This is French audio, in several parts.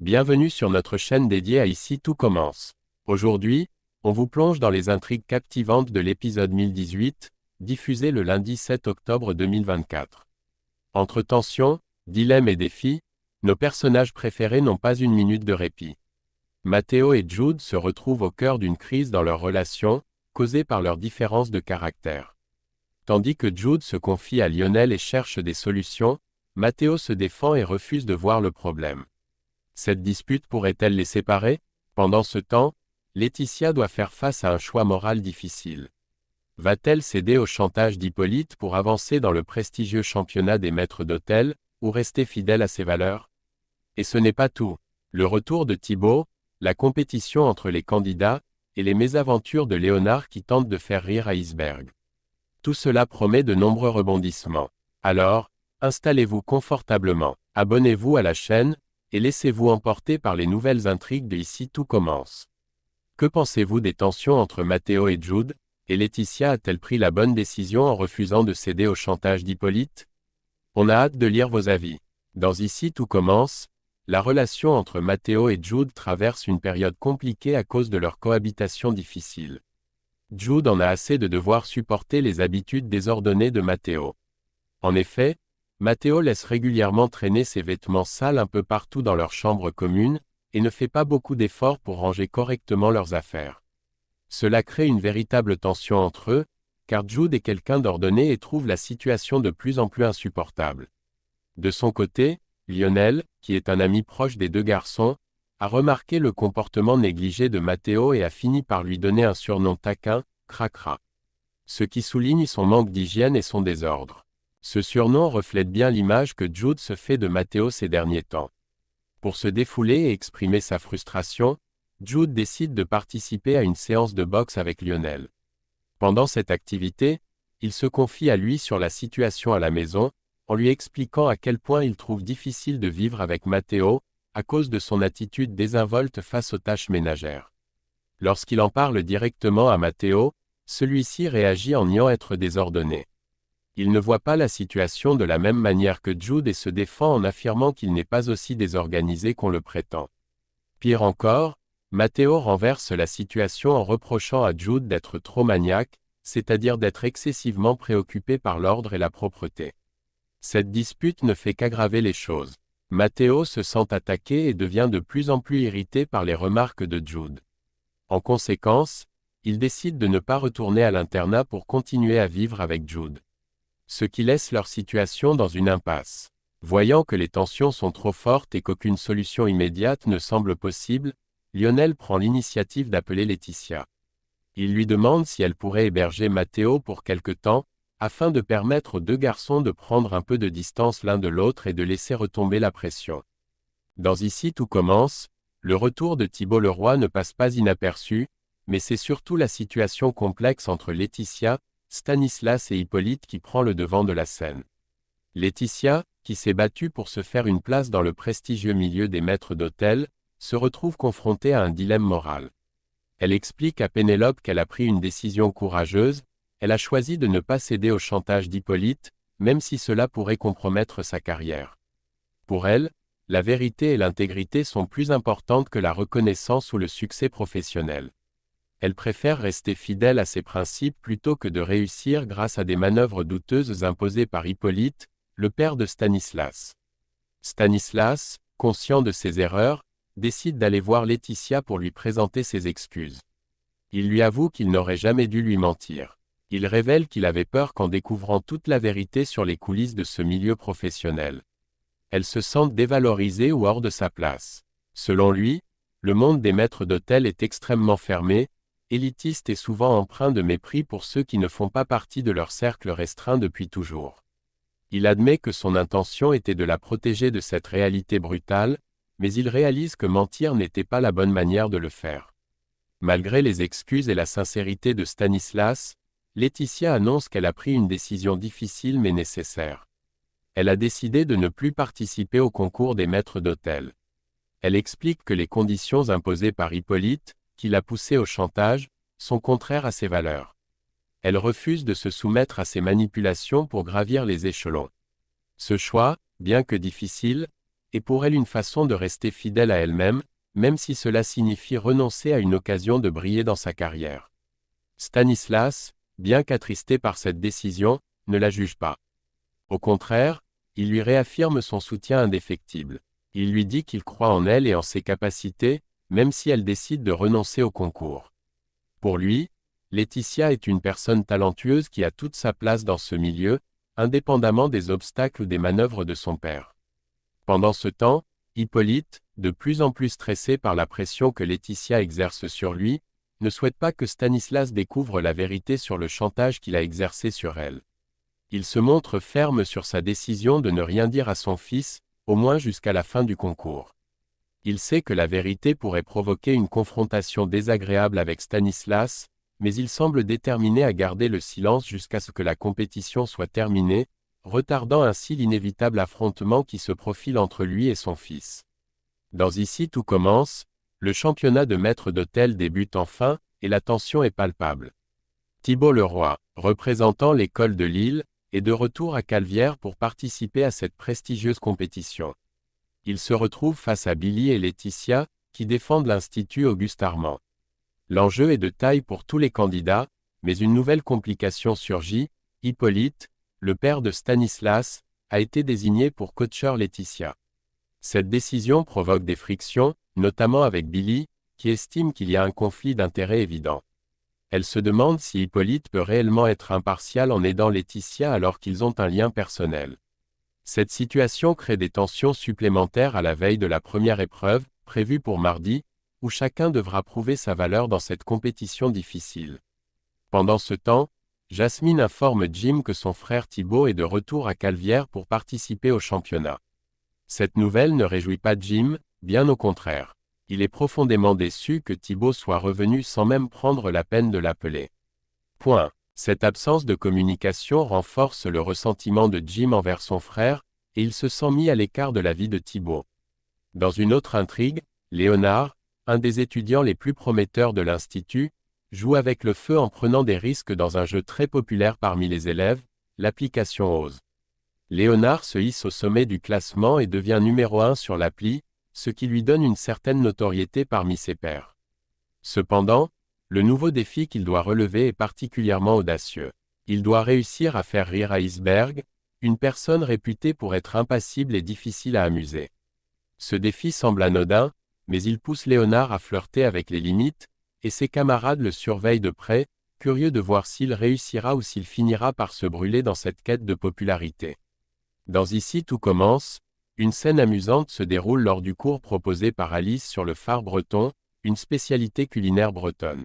Bienvenue sur notre chaîne dédiée à Ici tout commence. Aujourd'hui, on vous plonge dans les intrigues captivantes de l'épisode 1018, diffusé le lundi 7 octobre 2024. Entre tensions, dilemmes et défis, nos personnages préférés n'ont pas une minute de répit. Matteo et Jude se retrouvent au cœur d'une crise dans leur relation, causée par leurs différences de caractère. Tandis que Jude se confie à Lionel et cherche des solutions, Matteo se défend et refuse de voir le problème. Cette dispute pourrait-elle les séparer? Pendant ce temps, Laetitia doit faire face à un choix moral difficile. Va-t-elle céder au chantage d'Hippolyte pour avancer dans le prestigieux championnat des maîtres d'hôtel, ou rester fidèle à ses valeurs? Et ce n'est pas tout. Le retour de Thibaut, la compétition entre les candidats, et les mésaventures de Léonard qui tente de faire rire Iceberg. Tout cela promet de nombreux rebondissements. Alors, installez-vous confortablement, abonnez-vous à la chaîne, et laissez-vous emporter par les nouvelles intrigues de Ici tout commence. Que pensez-vous des tensions entre Matteo et Jude, et Laetitia a-t-elle pris la bonne décision en refusant de céder au chantage d'Hippolyte? On a hâte de lire vos avis. Dans Ici tout commence, la relation entre Matteo et Jude traverse une période compliquée à cause de leur cohabitation difficile. Jude en a assez de devoir supporter les habitudes désordonnées de Matteo. En effet, Matteo laisse régulièrement traîner ses vêtements sales un peu partout dans leur chambre commune, et ne fait pas beaucoup d'efforts pour ranger correctement leurs affaires. Cela crée une véritable tension entre eux, car Jude est quelqu'un d'ordonné et trouve la situation de plus en plus insupportable. De son côté, Lionel, qui est un ami proche des deux garçons, a remarqué le comportement négligé de Matteo et a fini par lui donner un surnom taquin, Cracra. Ce qui souligne son manque d'hygiène et son désordre. Ce surnom reflète bien l'image que Jude se fait de Matteo ces derniers temps. Pour se défouler et exprimer sa frustration, Jude décide de participer à une séance de boxe avec Lionel. Pendant cette activité, il se confie à lui sur la situation à la maison, en lui expliquant à quel point il trouve difficile de vivre avec Matteo, à cause de son attitude désinvolte face aux tâches ménagères. Lorsqu'il en parle directement à Matteo, celui-ci réagit en niant être désordonné. Il ne voit pas la situation de la même manière que Jude et se défend en affirmant qu'il n'est pas aussi désorganisé qu'on le prétend. Pire encore, Matteo renverse la situation en reprochant à Jude d'être trop maniaque, c'est-à-dire d'être excessivement préoccupé par l'ordre et la propreté. Cette dispute ne fait qu'aggraver les choses. Matteo se sent attaqué et devient de plus en plus irrité par les remarques de Jude. En conséquence, il décide de ne pas retourner à l'internat pour continuer à vivre avec Jude. Ce qui laisse leur situation dans une impasse. Voyant que les tensions sont trop fortes et qu'aucune solution immédiate ne semble possible, Lionel prend l'initiative d'appeler Laetitia. Il lui demande si elle pourrait héberger Matteo pour quelque temps, afin de permettre aux deux garçons de prendre un peu de distance l'un de l'autre et de laisser retomber la pression. Dans Ici tout commence, le retour de Thibaut Leroy ne passe pas inaperçu, mais c'est surtout la situation complexe entre Laetitia, Stanislas et Hippolyte qui prend le devant de la scène. Laetitia, qui s'est battue pour se faire une place dans le prestigieux milieu des maîtres d'hôtel, se retrouve confrontée à un dilemme moral. Elle explique à Pénélope qu'elle a pris une décision courageuse, elle a choisi de ne pas céder au chantage d'Hippolyte, même si cela pourrait compromettre sa carrière. Pour elle, la vérité et l'intégrité sont plus importantes que la reconnaissance ou le succès professionnel. Elle préfère rester fidèle à ses principes plutôt que de réussir grâce à des manœuvres douteuses imposées par Hippolyte, le père de Stanislas. Stanislas, conscient de ses erreurs, décide d'aller voir Laetitia pour lui présenter ses excuses. Il lui avoue qu'il n'aurait jamais dû lui mentir. Il révèle qu'il avait peur qu'en découvrant toute la vérité sur les coulisses de ce milieu professionnel, elle se sente dévalorisée ou hors de sa place. Selon lui, le monde des maîtres d'hôtel est extrêmement fermé, élitiste et souvent empreint de mépris pour ceux qui ne font pas partie de leur cercle restreint depuis toujours. Il admet que son intention était de la protéger de cette réalité brutale, mais il réalise que mentir n'était pas la bonne manière de le faire. Malgré les excuses et la sincérité de Stanislas, Laetitia annonce qu'elle a pris une décision difficile mais nécessaire. Elle a décidé de ne plus participer au concours des maîtres d'hôtel. Elle explique que les conditions imposées par Hippolyte, qui l'a poussée au chantage, sont contraires à ses valeurs. Elle refuse de se soumettre à ses manipulations pour gravir les échelons. Ce choix, bien que difficile, est pour elle une façon de rester fidèle à elle-même, même si cela signifie renoncer à une occasion de briller dans sa carrière. Stanislas, bien qu'attristé par cette décision, ne la juge pas. Au contraire, il lui réaffirme son soutien indéfectible. Il lui dit qu'il croit en elle et en ses capacités, même si elle décide de renoncer au concours. Pour lui, Laetitia est une personne talentueuse qui a toute sa place dans ce milieu, indépendamment des obstacles ou des manœuvres de son père. Pendant ce temps, Hippolyte, de plus en plus stressé par la pression que Laetitia exerce sur lui, ne souhaite pas que Stanislas découvre la vérité sur le chantage qu'il a exercé sur elle. Il se montre ferme sur sa décision de ne rien dire à son fils, au moins jusqu'à la fin du concours. Il sait que la vérité pourrait provoquer une confrontation désagréable avec Stanislas, mais il semble déterminé à garder le silence jusqu'à ce que la compétition soit terminée, retardant ainsi l'inévitable affrontement qui se profile entre lui et son fils. Dans Ici tout commence, le championnat de maître d'hôtel débute enfin, et la tension est palpable. Thibault Leroy, représentant l'école de Lille, est de retour à Caluire pour participer à cette prestigieuse compétition. Il se retrouve face à Billy et Laetitia, qui défendent l'Institut Auguste Armand. L'enjeu est de taille pour tous les candidats, mais une nouvelle complication surgit, Hippolyte, le père de Stanislas, a été désigné pour coacher Laetitia. Cette décision provoque des frictions, notamment avec Billy, qui estime qu'il y a un conflit d'intérêts évident. Elle se demande si Hippolyte peut réellement être impartial en aidant Laetitia alors qu'ils ont un lien personnel. Cette situation crée des tensions supplémentaires à la veille de la première épreuve, prévue pour mardi, où chacun devra prouver sa valeur dans cette compétition difficile. Pendant ce temps, Jasmine informe Jim que son frère Thibault est de retour à Caluire pour participer au championnat. Cette nouvelle ne réjouit pas Jim, bien au contraire. Il est profondément déçu que Thibault soit revenu sans même prendre la peine de l'appeler. Cette absence de communication renforce le ressentiment de Jim envers son frère, et il se sent mis à l'écart de la vie de Thibault. Dans une autre intrigue, Léonard, un des étudiants les plus prometteurs de l'Institut, joue avec le feu en prenant des risques dans un jeu très populaire parmi les élèves, l'application Ose. Léonard se hisse au sommet du classement et devient numéro 1 sur l'appli, ce qui lui donne une certaine notoriété parmi ses pairs. Cependant, le nouveau défi qu'il doit relever est particulièrement audacieux. Il doit réussir à faire rire Iceberg, une personne réputée pour être impassible et difficile à amuser. Ce défi semble anodin, mais il pousse Léonard à flirter avec les limites, et ses camarades le surveillent de près, curieux de voir s'il réussira ou s'il finira par se brûler dans cette quête de popularité. Dans Ici tout commence, une scène amusante se déroule lors du cours proposé par Alice sur le phare breton, une spécialité culinaire bretonne.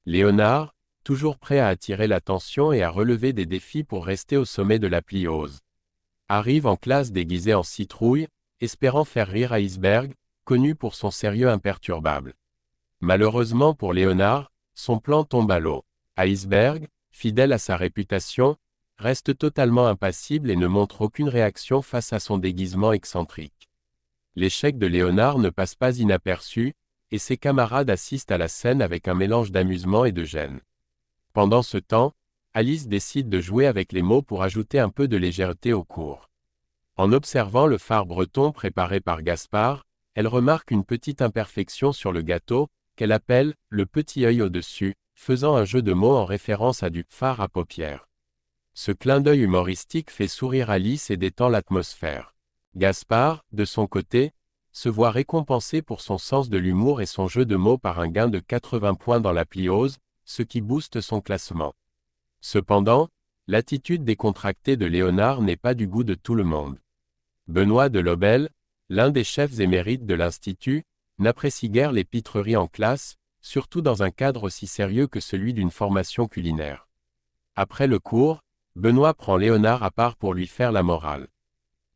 Léonard, toujours prêt à attirer l'attention et à relever des défis pour rester au sommet de l'appli Ose, arrive en classe déguisé en citrouille, espérant faire rire Iceberg, connu pour son sérieux imperturbable. Malheureusement pour Léonard, son plan tombe à l'eau. Iceberg, fidèle à sa réputation, reste totalement impassible et ne montre aucune réaction face à son déguisement excentrique. L'échec de Léonard ne passe pas inaperçu, et ses camarades assistent à la scène avec un mélange d'amusement et de gêne. Pendant ce temps, Alice décide de jouer avec les mots pour ajouter un peu de légèreté au cours. En observant le phare breton préparé par Gaspard, elle remarque une petite imperfection sur le gâteau, qu'elle appelle « le petit œil au-dessus », faisant un jeu de mots en référence à du « phare à paupières ». Ce clin d'œil humoristique fait sourire Alice et détend l'atmosphère. Gaspard, de son côté, se voit récompensé pour son sens de l'humour et son jeu de mots par un gain de 80 points dans l'appli Ose, ce qui booste son classement. Cependant, l'attitude décontractée de Léonard n'est pas du goût de tout le monde. Benoît de Lobel, l'un des chefs émérites de l'Institut, n'apprécie guère les pitreries en classe, surtout dans un cadre aussi sérieux que celui d'une formation culinaire. Après le cours, Benoît prend Léonard à part pour lui faire la morale.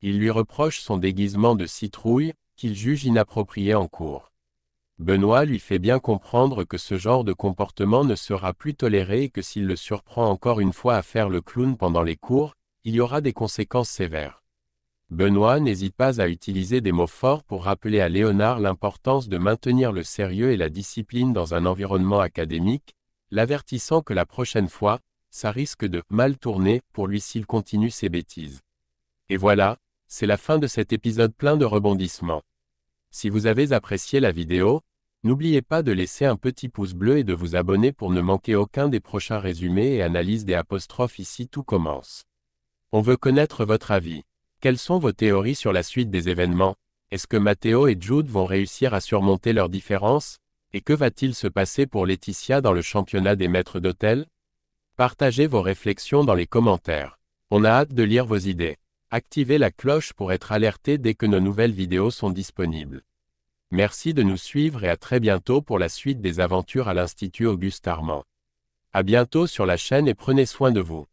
Il lui reproche son déguisement de citrouille, qu'il juge inapproprié en cours. Benoît lui fait bien comprendre que ce genre de comportement ne sera plus toléré et que s'il le surprend encore une fois à faire le clown pendant les cours, il y aura des conséquences sévères. Benoît n'hésite pas à utiliser des mots forts pour rappeler à Léonard l'importance de maintenir le sérieux et la discipline dans un environnement académique, l'avertissant que la prochaine fois, ça risque de mal tourner pour lui s'il continue ses bêtises. Et voilà, c'est la fin de cet épisode plein de rebondissements. Si vous avez apprécié la vidéo, n'oubliez pas de laisser un petit pouce bleu et de vous abonner pour ne manquer aucun des prochains résumés et analyses des apostrophes ici tout commence. On veut connaître votre avis. Quelles sont vos théories sur la suite des événements? Est-ce que Matteo et Jude vont réussir à surmonter leurs différences? Et que va-t-il se passer pour Laetitia dans le championnat des maîtres d'hôtel? Partagez vos réflexions dans les commentaires. On a hâte de lire vos idées. Activez la cloche pour être alerté dès que nos nouvelles vidéos sont disponibles. Merci de nous suivre et à très bientôt pour la suite des aventures à l'Institut Auguste Armand. À bientôt sur la chaîne et prenez soin de vous.